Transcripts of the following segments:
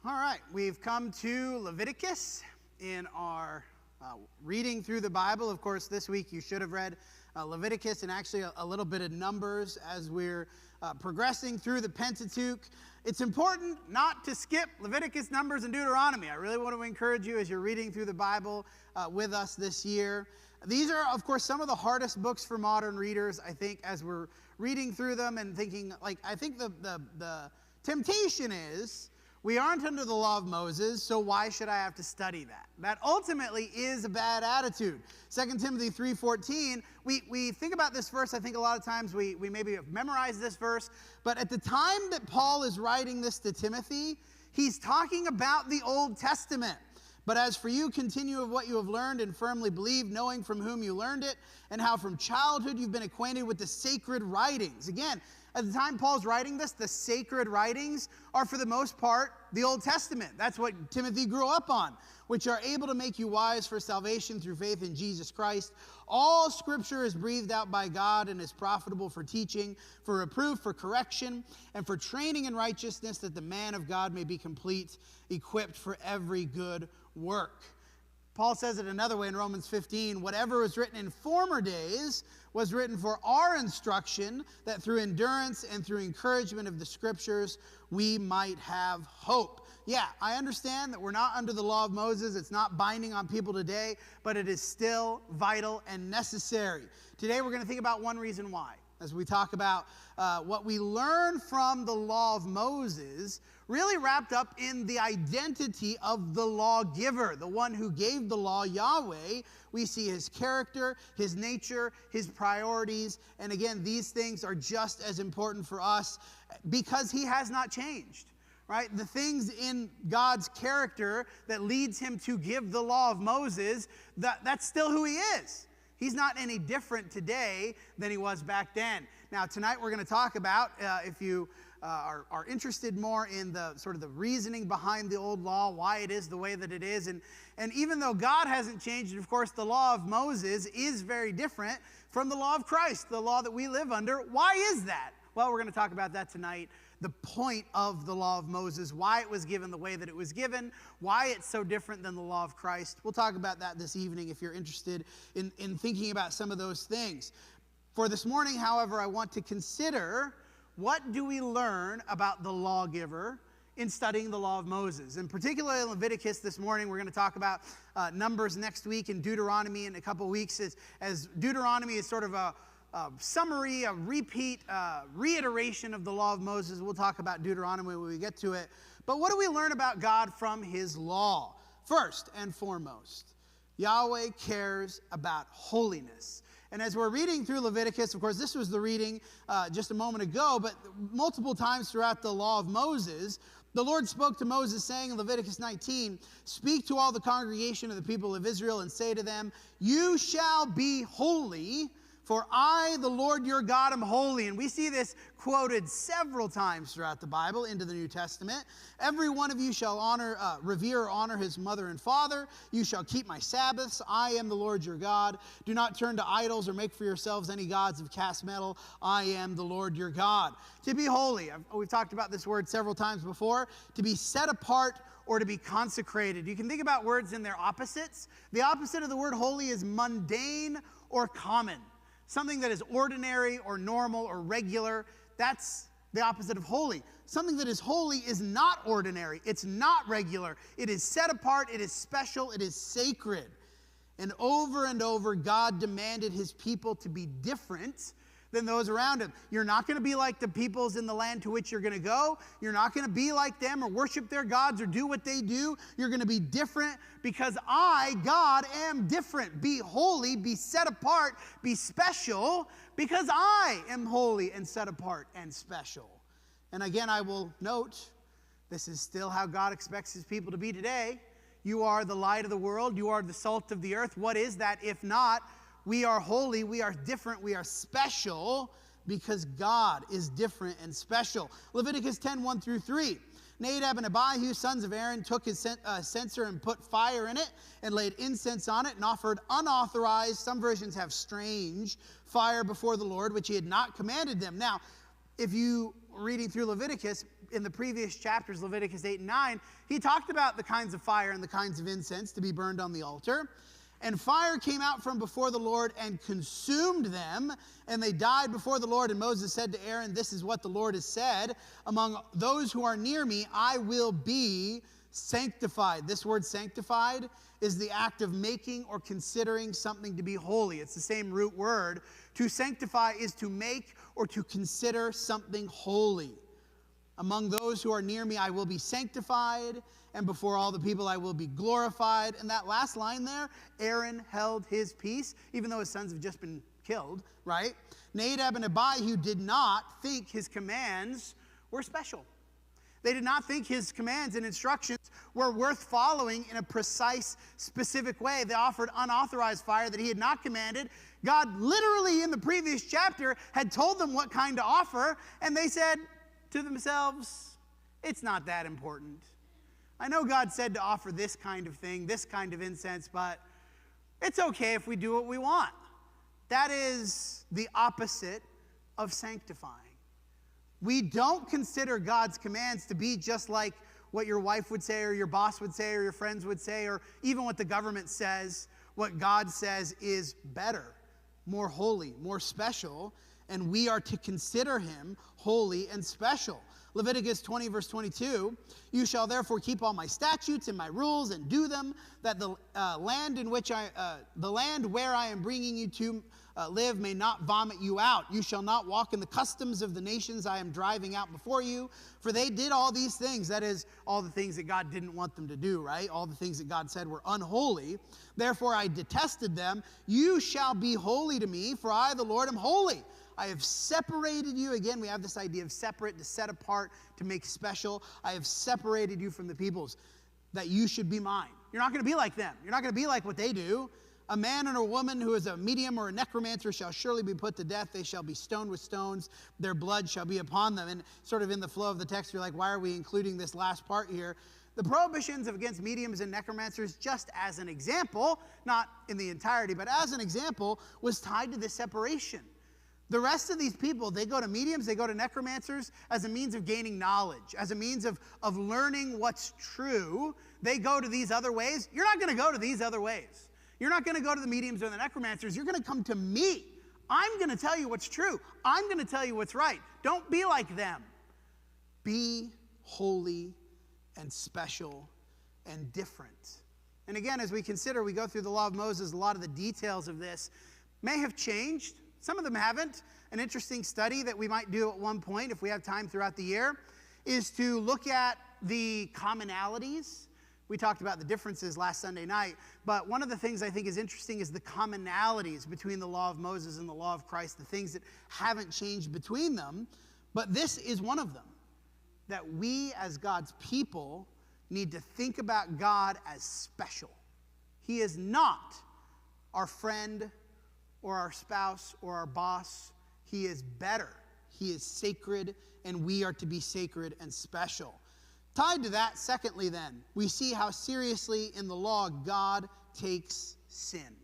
All right, we've come to Leviticus in our reading through the Bible. Of course, this week you should have read Leviticus and actually a little bit of Numbers as we're progressing through the Pentateuch. It's important not to skip Leviticus, Numbers, and Deuteronomy. I really want to encourage you as you're reading through the Bible with us this year. These are, of course, some of the hardest books for modern readers, I think, as we're reading through them and thinking, I think the temptation is, we aren't under the law of Moses, so why should I have to study that? That ultimately is a bad attitude. 2 Timothy 3:14, we think about this verse, I think a lot of times we maybe have memorized this verse, but at the time that Paul is writing this to Timothy, he's talking about the Old Testament. But as for you, continue of what you have learned and firmly believe, knowing from whom you learned it, and how from childhood you've been acquainted with the sacred writings. Again, at the time Paul's writing this, the sacred writings are for the most part the Old Testament. That's what Timothy grew up on, which are able to make you wise for salvation through faith in Jesus Christ. All Scripture is breathed out by God and is profitable for teaching, for reproof, for correction, and for training in righteousness, that the man of God may be complete, equipped for every good work. Paul says it another way in Romans 15, whatever was written in former days was written for our instruction, that through endurance and through encouragement of the Scriptures, we might have hope. Yeah, I understand that we're not under the law of Moses. It's not binding on people today, but it is still vital and necessary. Today we're going to think about one reason why. As we talk about what we learn from the law of Moses, really wrapped up in the identity of the lawgiver, the one who gave the law, Yahweh. We see his character, his nature, his priorities, and again, these things are just as important for us because he has not changed. Right? The things in God's character that leads him to give the law of Moses, that's still who he is. He's not any different today than he was back then. Now, tonight we're going to talk about, if you are interested more in the sort of the reasoning behind the old law, why it is the way that it is. And even though God hasn't changed, and of course the law of Moses is very different from the law of Christ, the law that we live under. Why is that? Well, we're going to talk about that tonight. The point of the law of Moses, why it was given the way that it was given, why it's so different than the law of Christ. We'll talk about that this evening if you're interested in thinking about some of those things. For this morning, however, I want to consider, what do we learn about the lawgiver in studying the law of Moses? And particularly in Leviticus this morning, we're going to talk about Numbers next week and Deuteronomy in a couple weeks, as Deuteronomy is sort of a summary, a repeat, reiteration of the law of Moses. We'll talk about Deuteronomy when we get to it. But what do we learn about God from his law? First and foremost, Yahweh cares about holiness. And as we're reading through Leviticus, of course, this was the reading just a moment ago, but multiple times throughout the law of Moses, the Lord spoke to Moses, saying in Leviticus 19, "Speak to all the congregation of the people of Israel and say to them, you shall be holy, for I, the Lord your God, am holy." And we see this quoted several times throughout the Bible into the New Testament. "Every one of you shall revere or honor his mother and father. You shall keep my Sabbaths. I am the Lord your God. Do not turn to idols or make for yourselves any gods of cast metal. I am the Lord your God." To be holy, we've talked about this word several times before, to be set apart or to be consecrated. You can think about words in their opposites. The opposite of the word holy is mundane or common. Something that is ordinary or normal or regular, that's the opposite of holy. Something that is holy is not ordinary. It's not regular. It is set apart. It is special. It is sacred. And over, God demanded his people to be different than those around him. You're not going to be like the peoples in the land to which you're going to go. You're not going to be like them or worship their gods or do what they do. You're going to be different because I, God, am different. Be holy, be set apart, be special because I am holy and set apart and special. And again, I will note, this is still how God expects his people to be today. You are the light of the world. You are the salt of the earth. What is that if not? We are holy, we are different, we are special because God is different and special. Leviticus 10, 1 through 3. Nadab and Abihu, sons of Aaron, took his censer and put fire in it and laid incense on it and offered unauthorized, some versions have strange, fire before the Lord, which he had not commanded them. Now, if you reading through Leviticus, in the previous chapters, Leviticus 8 and 9, he talked about the kinds of fire and the kinds of incense to be burned on the altar. And fire came out from before the Lord and consumed them, and they died before the Lord. And Moses said to Aaron, this is what the Lord has said, among those who are near me, I will be sanctified. This word sanctified is the act of making or considering something to be holy. It's the same root word. To sanctify is to make or to consider something holy. Among those who are near me, I will be sanctified, and before all the people I will be glorified. And that last line there, Aaron held his peace, even though his sons have just been killed, right? Nadab and Abihu did not think his commands were special. They did not think his commands and instructions were worth following in a precise, specific way. They offered unauthorized fire that he had not commanded. God literally in the previous chapter had told them what kind to offer, and they said to themselves, it's not that important. I know God said to offer this kind of thing, this kind of incense, but it's okay if we do what we want. That is the opposite of sanctifying. We don't consider God's commands to be just like what your wife would say or your boss would say or your friends would say or even what the government says. What God says is better, more holy, more special, and we are to consider him holy and special. Leviticus 20, verse 22, you shall therefore keep all my statutes and my rules and do them, that the land where I am bringing you to live may not vomit you out. You shall not walk in the customs of the nations I am driving out before you, for they did all these things. That is, all the things that God didn't want them to do, right? All the things that God said were unholy. Therefore I detested them. You shall be holy to me, for I, the Lord, am holy. I have separated you. Again, we have this idea of separate, to set apart, to make special. I have separated you from the peoples, that you should be mine. You're not going to be like them. You're not going to be like what they do. A man and a woman who is a medium or a necromancer shall surely be put to death. They shall be stoned with stones. Their blood shall be upon them. And sort of in the flow of the text, you're like, why are we including this last part here? The prohibitions against mediums and necromancers, just as an example, not in the entirety, but as an example, was tied to this separation. The rest of these people, they go to mediums, they go to necromancers as a means of gaining knowledge, as a means of learning what's true. They go to these other ways. You're not going to go to these other ways. You're not going to go to the mediums or the necromancers. You're going to come to me. I'm going to tell you what's true. I'm going to tell you what's right. Don't be like them. Be holy and special and different. And again, as we consider, we go through the law of Moses, a lot of the details of this may have changed. Some of them haven't. An interesting study that we might do at one point, if we have time throughout the year, is to look at the commonalities. We talked about the differences last Sunday night, but one of the things I think is interesting is the commonalities between the law of Moses and the law of Christ, the things that haven't changed between them. But this is one of them, that we as God's people need to think about God as special. He is not our friend or our spouse or our boss. He is better. He is sacred, and we are to be sacred and special. Tied to that, secondly then, we see how seriously in the law God takes sin.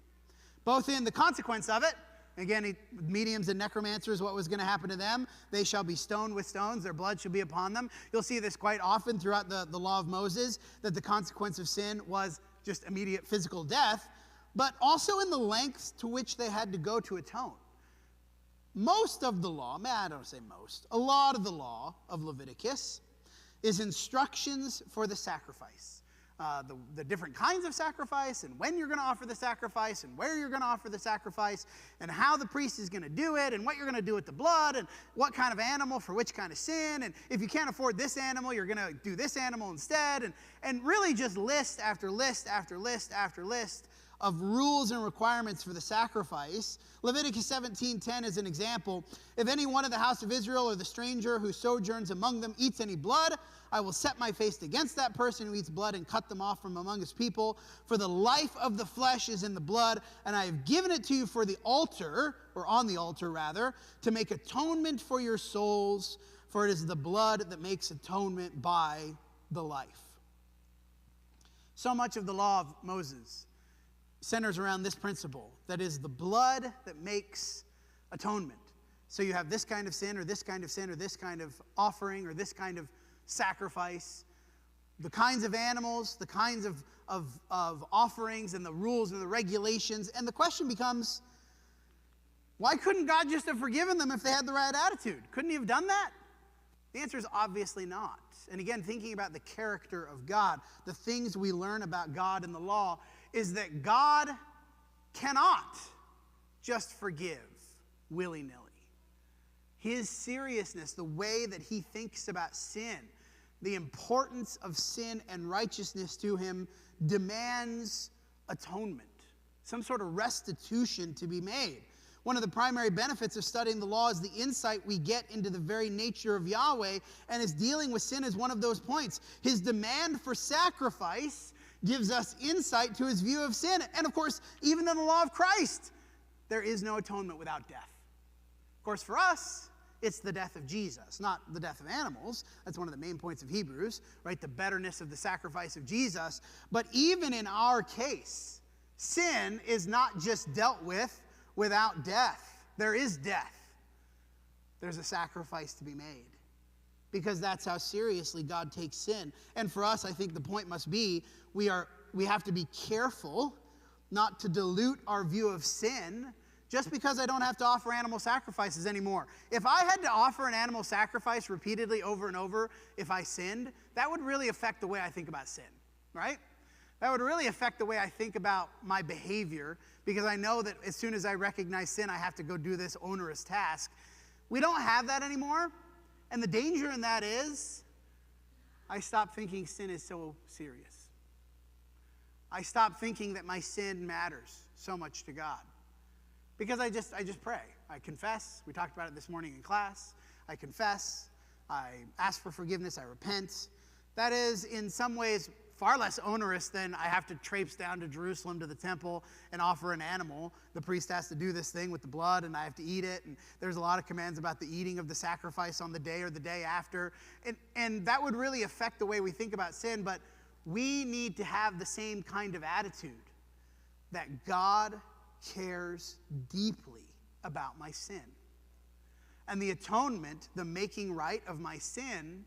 Both in the consequence of it, again, mediums and necromancers, what was going to happen to them? They shall be stoned with stones, their blood shall be upon them. You'll see this quite often throughout the law of Moses, that the consequence of sin was just immediate physical death, but also in the lengths to which they had to go to atone. Most of the law, I don't say most, a lot of the law of Leviticus is instructions for the sacrifice. The different kinds of sacrifice, and when you're going to offer the sacrifice, and where you're going to offer the sacrifice, and how the priest is going to do it, and what you're going to do with the blood, and what kind of animal for which kind of sin, and if you can't afford this animal, you're going to do this animal instead, and really just list after list after list after list of rules and requirements for the sacrifice. Leviticus 17:10 is an example. If any one of the house of Israel or the stranger who sojourns among them eats any blood, I will set my face against that person who eats blood and cut them off from among his people. For the life of the flesh is in the blood, and I have given it to you for the altar, or on the altar rather, to make atonement for your souls, for it is the blood that makes atonement by the life. So much of the law of Moses centers around this principle, that is the blood that makes atonement. So you have this kind of sin or this kind of sin or this kind of offering or this kind of sacrifice. The kinds of animals, the kinds of offerings and the rules and the regulations. And the question becomes, why couldn't God just have forgiven them if they had the right attitude? Couldn't he have done that? The answer is obviously not. And again, thinking about the character of God, the things we learn about God in the law is that God cannot just forgive willy-nilly. His seriousness, the way that he thinks about sin, the importance of sin and righteousness to him demands atonement, some sort of restitution to be made. One of the primary benefits of studying the law is the insight we get into the very nature of Yahweh, and his dealing with sin is one of those points. His demand for sacrifice gives us insight to his view of sin. And of course, even in the law of Christ, there is no atonement without death. Of course, for us, it's the death of Jesus, not the death of animals. That's one of the main points of Hebrews, right? The betterness of the sacrifice of Jesus. But even in our case, sin is not just dealt with without death. There is death. There's a sacrifice to be made, because that's how seriously God takes sin. And for us, I think the point must be we have to be careful not to dilute our view of sin just because I don't have to offer animal sacrifices anymore. If I had to offer an animal sacrifice repeatedly over and over if I sinned, that would really affect the way I think about sin, right? That would really affect the way I think about my behavior, because I know that as soon as I recognize sin, I have to go do this onerous task. We don't have that anymore, and the danger in that is I stop thinking sin is so serious. I stop thinking that my sin matters so much to God, because I just pray. I confess. We talked about it this morning in class. I confess. I ask for forgiveness. I repent. That is, in some ways, far less onerous than I have to traipse down to Jerusalem to the temple and offer an animal. The priest has to do this thing with the blood, and I have to eat it. And there's a lot of commands about the eating of the sacrifice on the day or the day after. And that would really affect the way we think about sin. But we need to have the same kind of attitude, that God cares deeply about my sin. And the atonement, the making right of my sin,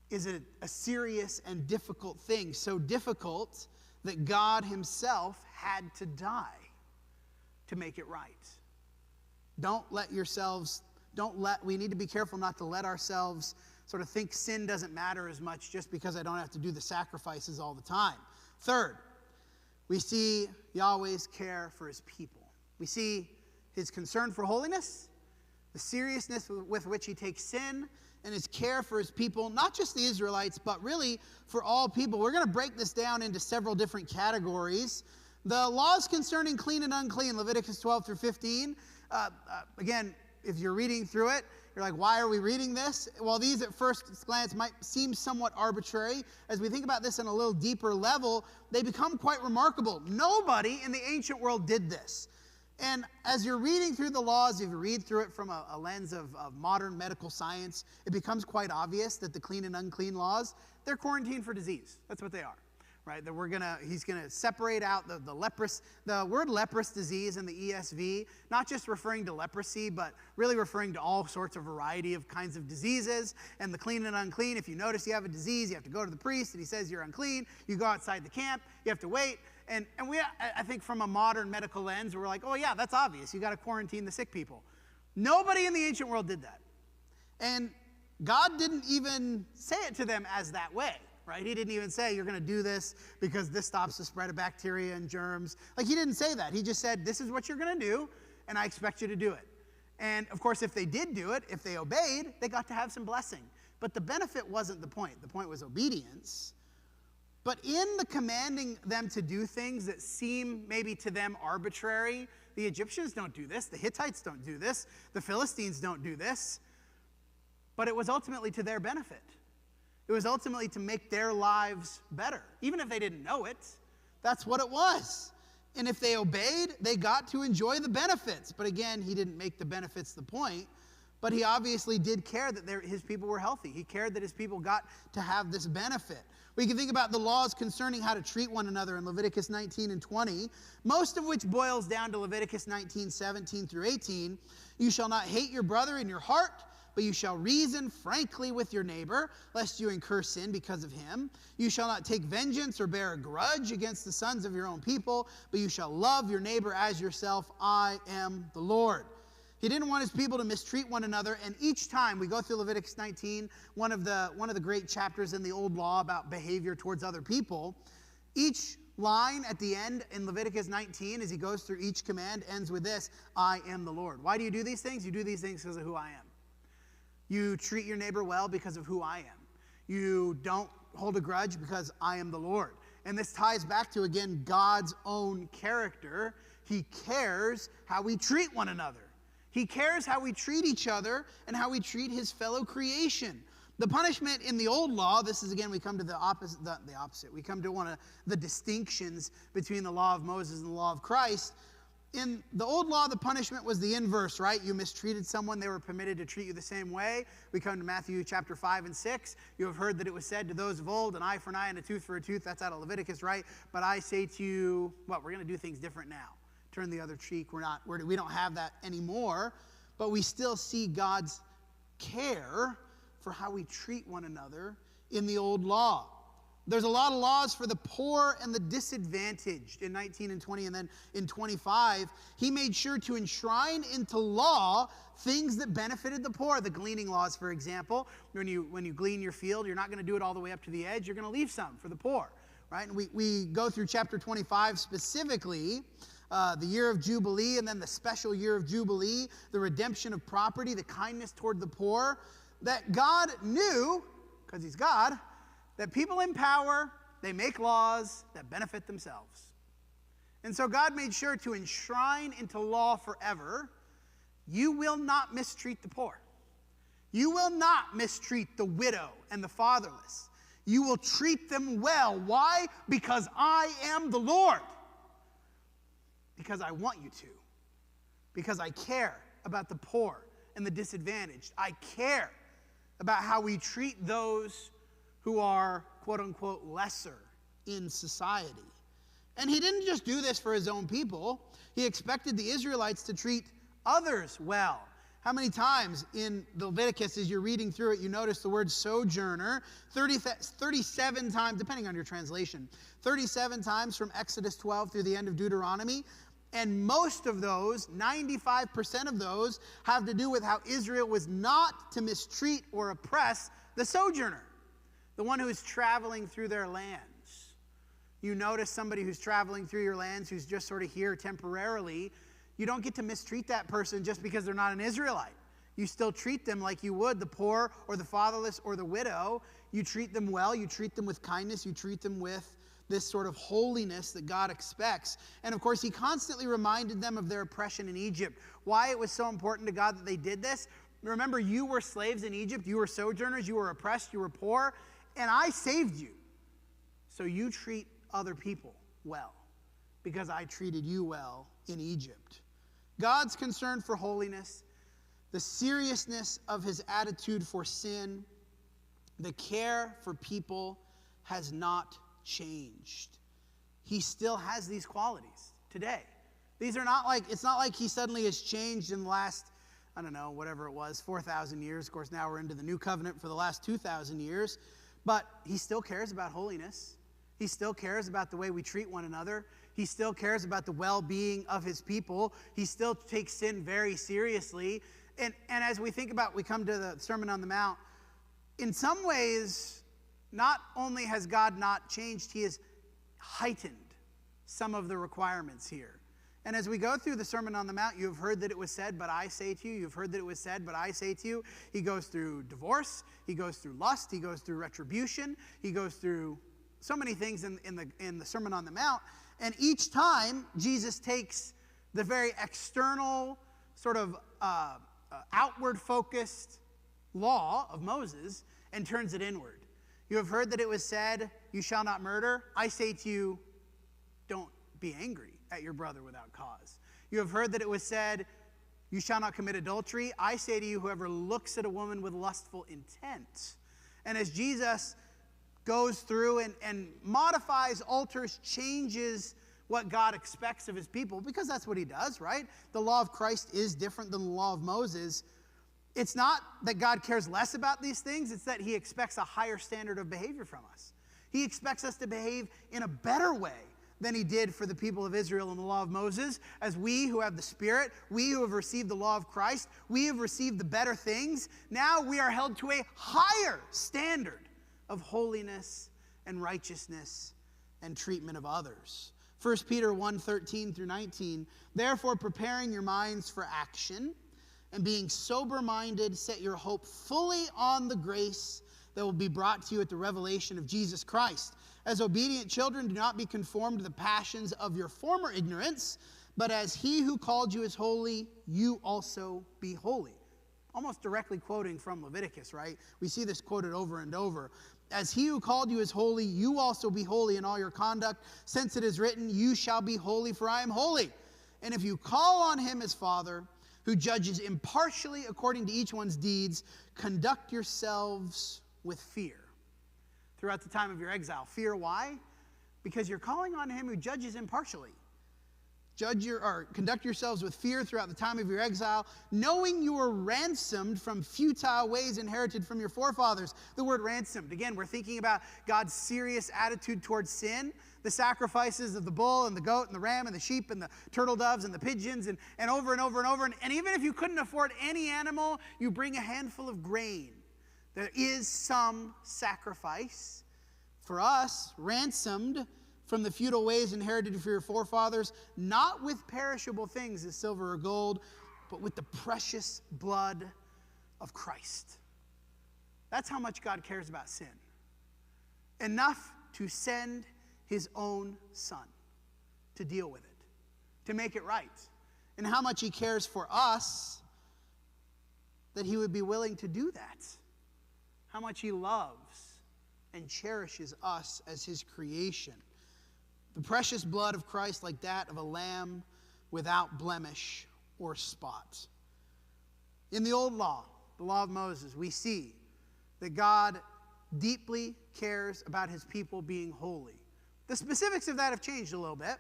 is a serious and difficult thing. So difficult that God himself had to die to make it right. We need to be careful not to let ourselves sort of think sin doesn't matter as much just because I don't have to do the sacrifices all the time. Third, we see Yahweh's care for his people. We see his concern for holiness, the seriousness with which he takes sin, and his care for his people, not just the Israelites, but really for all people. We're going to break this down into several different categories. The laws concerning clean and unclean, Leviticus 12 through 15. Again, if you're reading through it, you're like, why are we reading this? Well, these at first glance might seem somewhat arbitrary. As we think about this on a little deeper level, they become quite remarkable. Nobody in the ancient world did this. And as you're reading through the laws, if you read through it from a lens of modern medical science, it becomes quite obvious that the clean and unclean laws, they're quarantined for disease. That's what they are, right? That he's gonna separate out the word leprous disease in the ESV, not just referring to leprosy, but really referring to all sorts of variety of kinds of diseases. And the clean and unclean, if you notice you have a disease, you have to go to the priest, and he says you're unclean. You go outside the camp, you have to wait. And I think from a modern medical lens, we're like, oh yeah, that's obvious. You got to quarantine the sick people. Nobody in the ancient world did that. And God didn't even say it to them as that way, right? He didn't even say, you're going to do this because this stops the spread of bacteria and germs. Like, he didn't say that. He just said, this is what you're going to do, and I expect you to do it. And of course, if they did do it, if they obeyed, they got to have some blessing. But the benefit wasn't the point. The point was obedience. But in the commanding them to do things that seem maybe to them arbitrary, the Egyptians don't do this, the Hittites don't do this, the Philistines don't do this, but it was ultimately to their benefit. It was ultimately to make their lives better. Even if they didn't know it, that's what it was. And if they obeyed, they got to enjoy the benefits. But again, he didn't make the benefits the point, But he obviously did care that his people were healthy. He cared that his people got to have this benefit. We can think about the laws concerning how to treat one another in Leviticus 19 and 20, most of which boils down to Leviticus 19, 17 through 18. You shall not hate your brother in your heart, but you shall reason frankly with your neighbor, lest you incur sin because of him. You shall not take vengeance or bear a grudge against the sons of your own people, but you shall love your neighbor as yourself. I am the Lord. He didn't want his people to mistreat one another, and each time we go through Leviticus 19, one of the great chapters in the Old Law about behavior towards other people, each line at the end in Leviticus 19, as he goes through each command, ends with this: I am the Lord. Why do you do these things? You do these things because of who I am. You treat your neighbor well because of who I am. You don't hold a grudge because I am the Lord. And this ties back to, again, God's own character. He cares how we treat one another. He cares how we treat each other and how we treat his fellow creation. The punishment in the old law, this is, again, we come to the opposite. We come to one of the distinctions between the law of Moses and the law of Christ. In the old law, the punishment was the inverse, right? You mistreated someone, they were permitted to treat you the same way. We come to Matthew chapter 5 and 6. You have heard that it was said to those of old, an eye for an eye and a tooth for a tooth. That's out of Leviticus, right? But I say to you, we're going to do things different now. Turn the other cheek. We don't have that anymore, but we still see God's care for how we treat one another in the old law. There's a lot of laws for the poor and the disadvantaged in 19 and 20, and then in 25, he made sure to enshrine into law things that benefited the poor. The gleaning laws, for example, when you glean your field, you're not going to do it all the way up to the edge. You're going to leave some for the poor, right? And we go through chapter 25 specifically, the year of Jubilee, and then the special year of Jubilee, the redemption of property, the kindness toward the poor, that God knew, because he's God, that people in power, they make laws that benefit themselves. And so God made sure to enshrine into law forever, you will not mistreat the poor. You will not mistreat the widow and the fatherless. You will treat them well. Why? Because I am the Lord. Because I want you to. Because I care about the poor and the disadvantaged. I care about how we treat those who are, quote unquote, lesser in society. And he didn't just do this for his own people. He expected the Israelites to treat others well. How many times in Leviticus, as you're reading through it, you notice the word sojourner? 37 times, depending on your translation. 37 times from Exodus 12 through the end of Deuteronomy. And most of those, 95% of those, have to do with how Israel was not to mistreat or oppress the sojourner, the one who is traveling through their lands. You notice somebody who's traveling through your lands, who's just sort of here temporarily, you don't get to mistreat that person just because they're not an Israelite. You still treat them like you would the poor or the fatherless or the widow. You treat them well. You treat them with kindness. You treat them with this sort of holiness that God expects. And of course, he constantly reminded them of their oppression in Egypt. Why it was so important to God that they did this? Remember, you were slaves in Egypt. You were sojourners. You were oppressed. You were poor. And I saved you. So you treat other people well because I treated you well in Egypt. God's concern for holiness, the seriousness of his attitude for sin, the care for people has not changed. He still has these qualities today. These are not like, it's not like he suddenly has changed in the last, I don't know, whatever it was, 4,000 years. Of course, now we're into the new covenant for the last 2,000 years. But he still cares about holiness. He still cares about the way we treat one another. He still cares about the well-being of his people. He still takes sin very seriously. And as we think about, we come to the Sermon on the Mount, in some ways, not only has God not changed, he has heightened some of the requirements here. And as we go through the Sermon on the Mount, you have heard that it was said, but I say to you. You've heard that it was said, but I say to you. He goes through divorce. He goes through lust. He goes through retribution. He goes through so many things in the Sermon on the Mount. And each time, Jesus takes the very external, sort of outward-focused law of Moses and turns it inward. You have heard that it was said, you shall not murder. I say to you, don't be angry at your brother without cause. You have heard that it was said, You shall not commit adultery. I say to you, whoever looks at a woman with lustful intent. And as Jesus goes through and modifies, alters, changes what God expects of his people, because that's what he does, right? The law of Christ is different than the law of Moses. It's not that God cares less about these things. It's that he expects a higher standard of behavior from us. He expects us to behave in a better way than he did for the people of Israel in the law of Moses. As we who have the Spirit, we who have received the law of Christ, we have received the better things. Now we are held to a higher standard of holiness and righteousness and treatment of others. 1 Peter 1:13 through 19, therefore preparing your minds for action and being sober-minded, set your hope fully on the grace that will be brought to you at the revelation of Jesus Christ. As obedient children, do not be conformed to the passions of your former ignorance, but as he who called you is holy, you also be holy. Almost directly quoting from Leviticus, right? We see this quoted over and over. As he who called you is holy, you also be holy in all your conduct, since it is written, you shall be holy, for I am holy. And if you call on him as Father, who judges impartially according to each one's deeds, conduct yourselves with fear throughout the time of your exile. Fear, why? Because you're calling on him who judges impartially. Conduct yourselves with fear throughout the time of your exile, knowing you were ransomed from futile ways inherited from your forefathers. The word ransomed, again, we're thinking about God's serious attitude towards sin. The sacrifices of the bull and the goat and the ram and the sheep and the turtle doves and the pigeons and over and over and over. And even if you couldn't afford any animal, you bring a handful of grain. There is some sacrifice. For us, ransomed from the futile ways inherited from your forefathers, not with perishable things as silver or gold, but with the precious blood of Christ. That's how much God cares about sin. Enough to send his own son to deal with it, to make it right. And how much he cares for us that he would be willing to do that. How much he loves and cherishes us as his creation. The precious blood of Christ, like that of a lamb without blemish or spot. In the old law, the law of Moses, we see that God deeply cares about his people being holy. The specifics of that have changed a little bit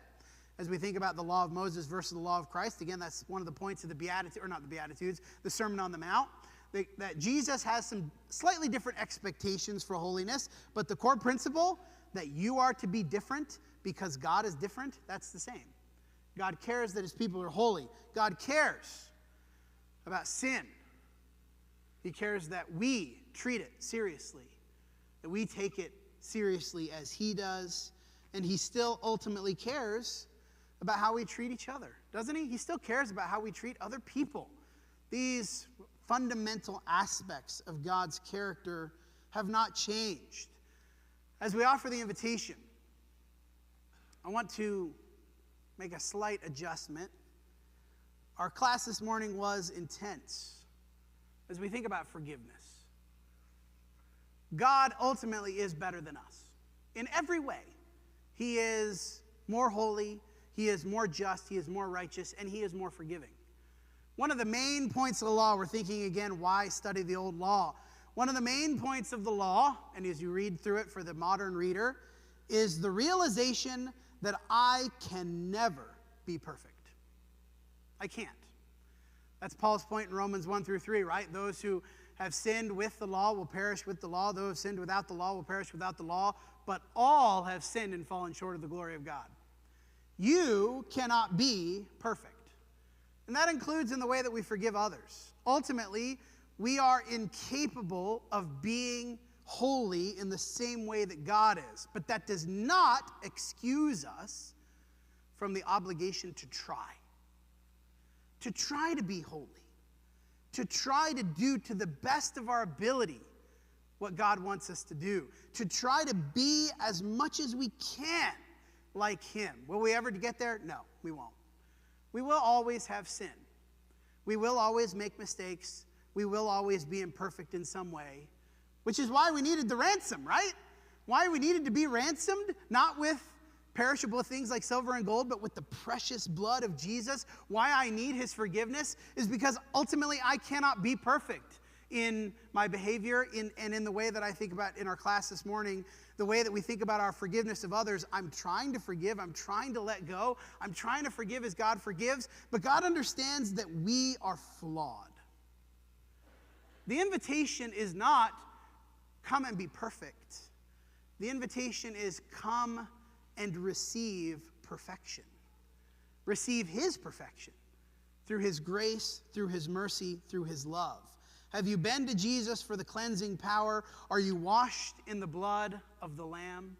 as we think about the law of Moses versus the law of Christ. Again, that's one of the points of the Beatitudes, or not the Beatitudes, the Sermon on the Mount, that Jesus has some slightly different expectations for holiness, but the core principle that you are to be different because God is different, that's the same. God cares that his people are holy. God cares about sin. He cares that we treat it seriously, that we take it seriously as he does, and he still ultimately cares about how we treat each other, doesn't he? He still cares about how we treat other people. These fundamental aspects of God's character have not changed. As we offer the invitation, I want to make a slight adjustment. Our class this morning was intense as we think about forgiveness. God ultimately is better than us in every way. He is more holy, he is more just, he is more righteous, and he is more forgiving. One of the main points of the law, we're thinking again, why study the old law? One of the main points of the law, and as you read through it for the modern reader, is the realization that I can never be perfect. I can't. That's Paul's point in Romans 1-3, right? Those who have sinned with the law will perish with the law. Those who have sinned without the law will perish without the law. But all have sinned and fallen short of the glory of God. You cannot be perfect. And that includes in the way that we forgive others. Ultimately, we are incapable of being holy in the same way that God is. But that does not excuse us from the obligation to try. To try to be holy. To try to do to the best of our ability what God wants us to do. To try to be as much as we can like him. Will we ever get there? No, we won't. We will always have sin. We will always make mistakes. We will always be imperfect in some way, which is why we needed the ransom, right? Why we needed to be ransomed, not with perishable things like silver and gold, but with the precious blood of Jesus. Why I need his forgiveness is because ultimately I cannot be perfect in my behavior and in the way that I think about in our class this morning, the way that we think about our forgiveness of others. I'm trying to forgive. I'm trying to let go. I'm trying to forgive as God forgives. But God understands that we are flawed. The invitation is not come and be perfect. The invitation is come and receive perfection. Receive his perfection through his grace, through his mercy, through his love. Have you been to Jesus for the cleansing power? Are you washed in the blood of the Lamb?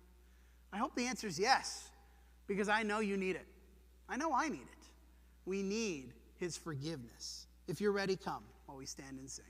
I hope the answer is yes, because I know you need it. I know I need it. We need his forgiveness. If you're ready, come while we stand and sing.